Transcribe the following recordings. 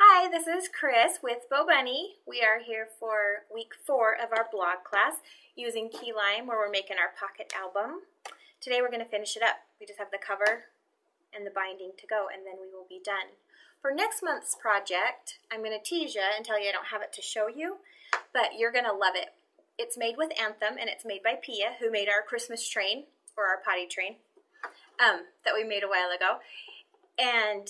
Hi, this is Chris with Bo Bunny. We are here for week 4 of our blog class using Key Lime, where we're making our pocket album. Today we're going to finish it up. We just have the cover and the binding to go, and then we will be done. For next month's project, I'm going to tease you and tell you I don't have it to show you, but you're going to love it. It's made with Anthem, and it's made by Pia, who made our Christmas train, or our potty train, that we made a while ago. And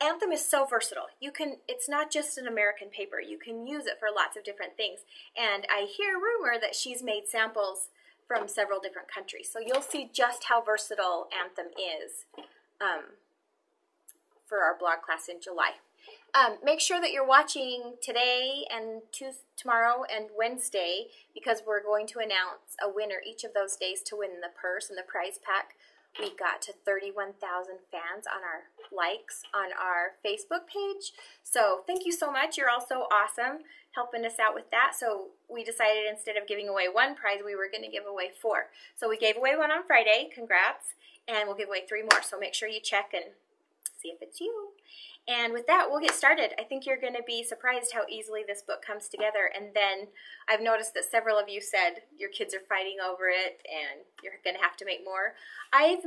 Anthem is so versatile. It's not just an American paper. You can use it for lots of different things. And I hear rumor that she's made samples from several different countries. So you'll see just how versatile Anthem is for our blog class in July. Make sure that you're watching today and tomorrow and Wednesday, because we're going to announce a winner each of those days to win the purse and the prize pack. We got to 31,000 fans on our likes on our Facebook page. So thank you so much. You're all so awesome helping us out with that. So we decided instead of giving away one prize, we were going to give away 4. So we gave away one on Friday. Congrats. And we'll give away 3 more. So make sure you check and see if it's you. And with that, we'll get started. I think you're going to be surprised how easily this book comes together. And then I've noticed that several of you said your kids are fighting over it and you're going to have to make more. I'm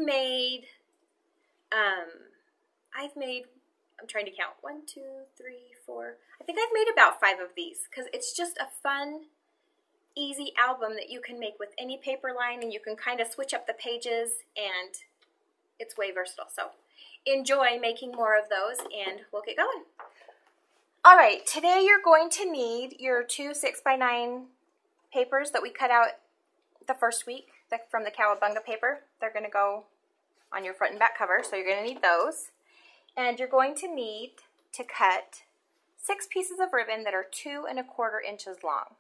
trying to count, 1, 2, 3, 4. I think I've made about 5 of these because it's just a fun, easy album that you can make with any paper line, and you can kind of switch up the pages, and it's way versatile. So enjoy making more of those, and we'll get going. All right, today you're going to need your 2 6x9 papers that we cut out the first week from the Cowabunga paper. They're going to go on your front and back cover, so you're going to need those. And you're going to need to cut 6 pieces of ribbon that are 2 1/4 inches long.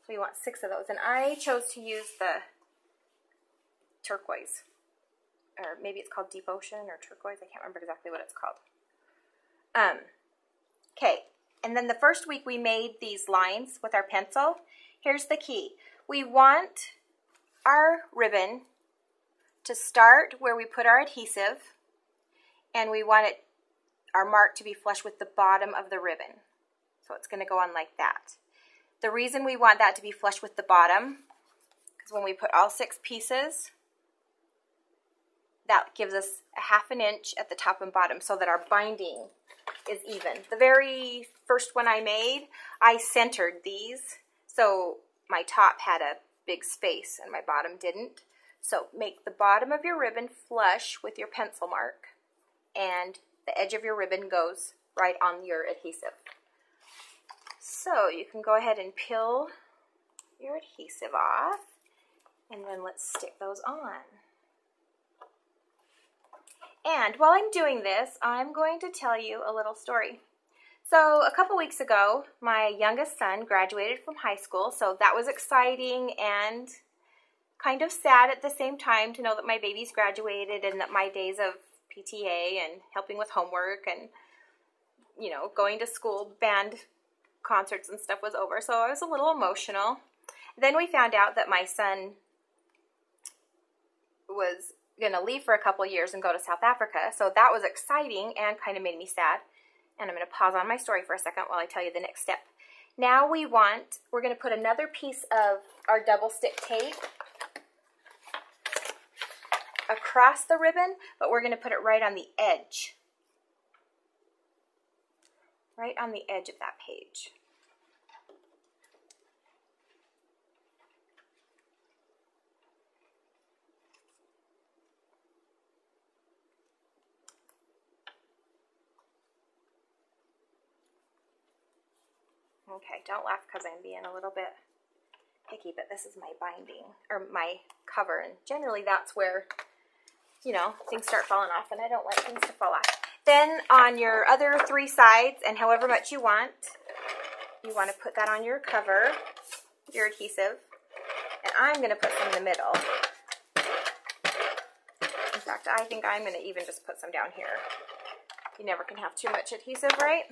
So you want 6 of those, and I chose to use the turquoise. Or maybe it's called Deep Ocean or turquoise. I can't remember exactly what it's called. Okay, and then the first week we made these lines with our pencil. Here's the key. We want our ribbon to start where we put our adhesive, and we want our mark to be flush with the bottom of the ribbon. So it's going to go on like that. The reason we want that to be flush with the bottom is when we put all 6 pieces, that gives us a 1/2 inch at the top and bottom so that our binding is even. The very first one I made, I centered these, so my top had a big space and my bottom didn't. So make the bottom of your ribbon flush with your pencil mark, and the edge of your ribbon goes right on your adhesive. So you can go ahead and peel your adhesive off, and then let's stick those on. And while I'm doing this, I'm going to tell you a little story. So a couple weeks ago, my youngest son graduated from high school, so that was exciting and kind of sad at the same time to know that my baby's graduated and that my days of PTA and helping with homework and, you know, going to school band concerts and stuff was over. So I was a little emotional. Then we found out that my son was going to leave for a couple years and go to South Africa. So that was exciting and kind of made me sad. And I'm going to pause on my story for a second while I tell you the next step. Now we're going to put another piece of our double stick tape across the ribbon, but we're going to put it right on the edge. Right on the edge of that page. Okay, don't laugh because I'm being a little bit picky, but this is my binding, or my cover, and generally that's where, you know, things start falling off, and I don't like things to fall off. Then on your other 3 sides, and however much you want to put that on your cover, your adhesive, and I'm going to put some in the middle. In fact, I think I'm going to even just put some down here. You never can have too much adhesive, right?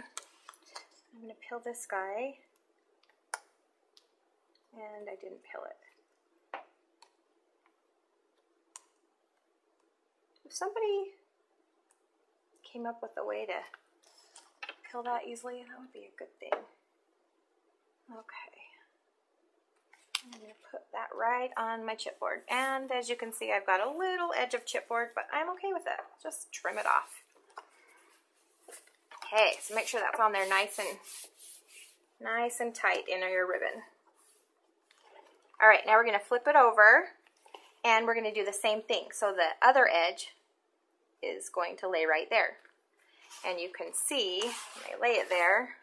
I'm going to peel this guy, and I didn't peel it. If somebody came up with a way to peel that easily? That would be a good thing. Okay. I'm going to put that right on my chipboard. And as you can see, I've got a little edge of chipboard, but I'm okay with it. Just trim it off. Okay, so make sure that's on there nice and tight in your ribbon. All right, now we're going to flip it over, and we're going to do the same thing. So the other edge is going to lay right there. And you can see, when I lay it there,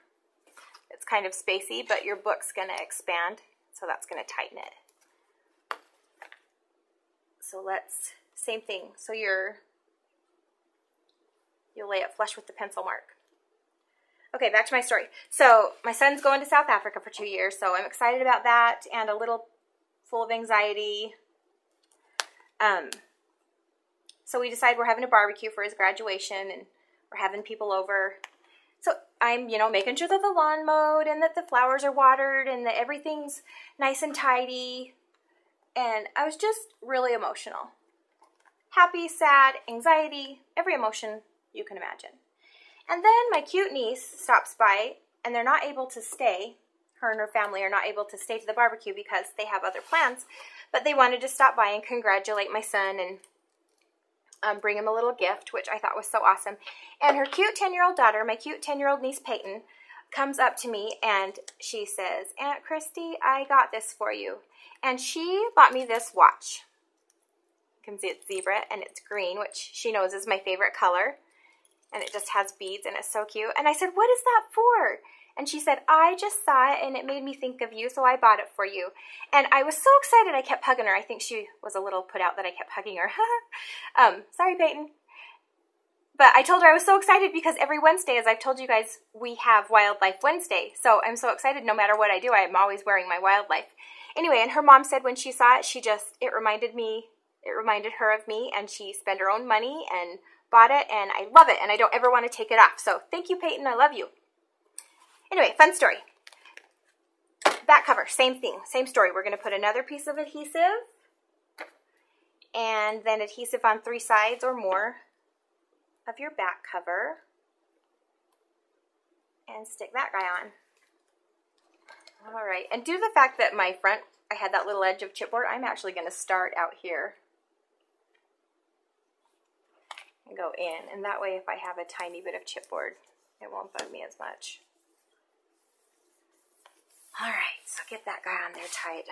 it's kind of spacey, but your book's going to expand. So that's going to tighten it. So let's, same thing. So you'll lay it flush with the pencil mark. Okay, back to my story. So my son's going to South Africa for 2 years, so I'm excited about that and a little full of anxiety. So we decide we're having a barbecue for his graduation, and we're having people over. So I'm, making sure that the lawn mowed and that the flowers are watered and that everything's nice and tidy. And I was just really emotional. Happy, sad, anxiety, every emotion you can imagine. And then my cute niece stops by, and they're not able to stay. Her and her family are not able to stay to the barbecue because they have other plans. But they wanted to stop by and congratulate my son and bring him a little gift, which I thought was so awesome. And her cute 10-year-old daughter, my cute 10-year-old niece Peyton, comes up to me and she says, "Aunt Christy, I got this for you." And she bought me this watch. You can see it's zebra and it's green, which she knows is my favorite color. And it just has beads and it's so cute. And I said, "What is that for?" And she said, "I just saw it and it made me think of you, so I bought it for you." And I was so excited I kept hugging her. I think she was a little put out that I kept hugging her. Sorry, Peyton. But I told her I was so excited because every Wednesday, as I've told you guys, we have Wildlife Wednesday. So I'm so excited no matter what I do, I'm always wearing my wildlife. Anyway, and her mom said when she saw it, it reminded her of me, and she spent her own money and bought it, and I love it, and I don't ever want to take it off. So thank you, Peyton. I love you. Anyway, fun story. Back cover, same thing, same story. We're going to put another piece of adhesive and then adhesive on 3 sides or more of your back cover and stick that guy on. All right, and due to the fact that my front, I had that little edge of chipboard, I'm actually going to start out here and go in, and that way if I have a tiny bit of chipboard, it won't bug me as much. All right, so get that guy on there tight.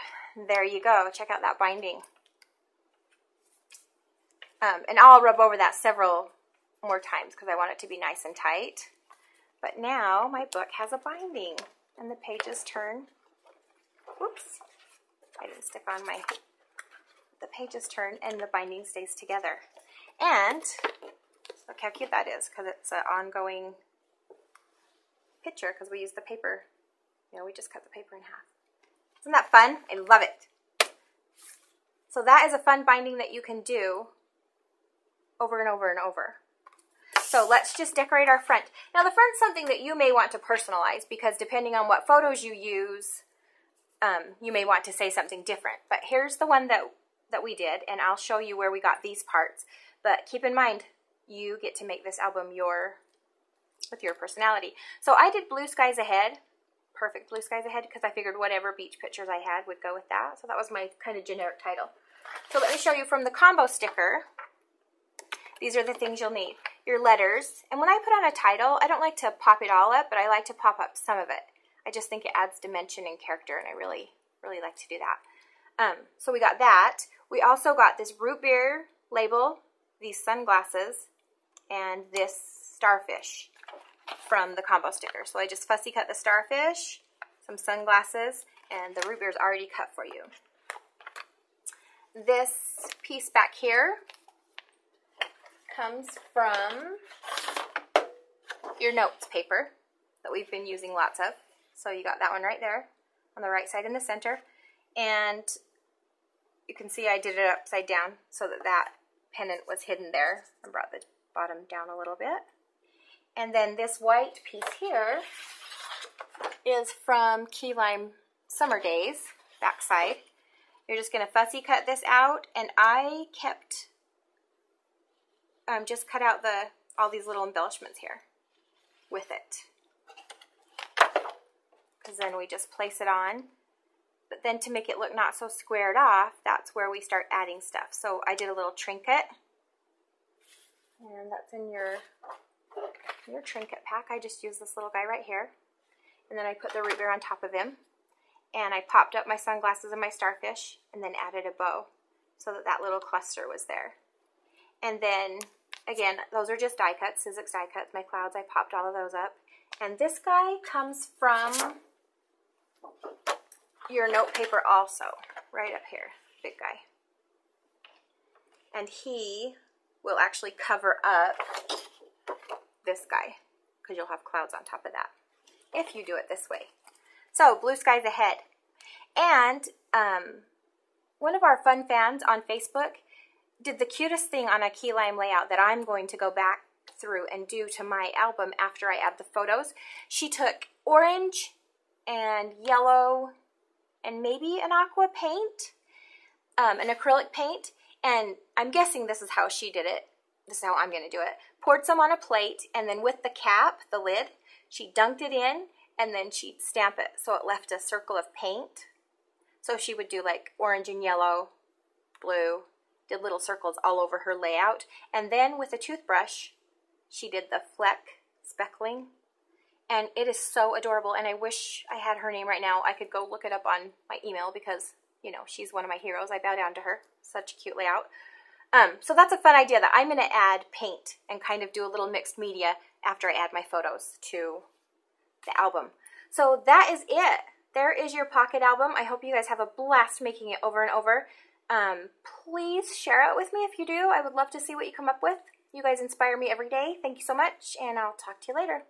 There you go. Check out that binding. And I'll rub over that several more times because I want it to be nice and tight. But now my book has a binding, and the pages turn. Whoops, I didn't stick on my. The pages turn, and the binding stays together. And look how cute that is because it's an ongoing picture because we use the paper. We just cut the paper in half. Isn't that fun? I love it. So that is a fun binding that you can do over and over and over. So let's just decorate our front. Now the front's something that you may want to personalize because depending on what photos you use, you may want to say something different. But here's the one that we did, and I'll show you where we got these parts. But keep in mind, you get to make this album with your personality. So I did Blue Skies Ahead. Perfect Blue Skies Ahead because I figured whatever beach pictures I had would go with that. So that was my kind of generic title. So let me show you from the combo sticker. These are the things you'll need. Your letters. And when I put on a title, I don't like to pop it all up, but I like to pop up some of it. I just think it adds dimension and character, and I really, really like to do that. So we got that. We also got this root beer label, these sunglasses, and this starfish from the combo sticker. So I just fussy cut the starfish, some sunglasses, and the root beer is already cut for you. This piece back here comes from your notes paper that we've been using lots of. So you got that one right there on the right side in the center. And you can see I did it upside down so that pennant was hidden there. I brought the bottom down a little bit. And then this white piece here is from Key Lime Summer Days, backside. You're just going to fussy cut this out, and I kept, just cut out all these little embellishments here with it. because then we just place it on. But then to make it look not so squared off, that's where we start adding stuff. So I did a little trinket, and that's in your trinket pack. I just used this little guy right here, and then I put the root beer on top of him, and I popped up my sunglasses and my starfish, and then added a bow so that that little cluster was there. And then, again, those are just die cuts, Sizzix die cuts. My clouds, I popped all of those up. And this guy comes from your note paper also, right up here, big guy. And he will actually cover up this guy, because you'll have clouds on top of that, if you do it this way. So, blue skies ahead. And one of our fun fans on Facebook did the cutest thing on a key lime layout that I'm going to go back through and do to my album after I add the photos. She took orange and yellow and maybe an aqua paint, an acrylic paint, and I'm guessing this is how she did it. This is how I'm going to do it. Poured some on a plate, and then with the cap, the lid, she dunked it in, and then she'd stamp it so it left a circle of paint. So she would do like orange and yellow, blue, did little circles all over her layout. And then with a toothbrush, she did the fleck speckling. And it is so adorable, and I wish I had her name right now. I could go look it up on my email because, you know, she's one of my heroes. I bow down to her. Such a cute layout. So that's a fun idea that I'm going to add paint and kind of do a little mixed media after I add my photos to the album. So that is it. There is your pocket album. I hope you guys have a blast making it over and over. Please share it with me if you do. I would love to see what you come up with. You guys inspire me every day. Thank you so much, and I'll talk to you later.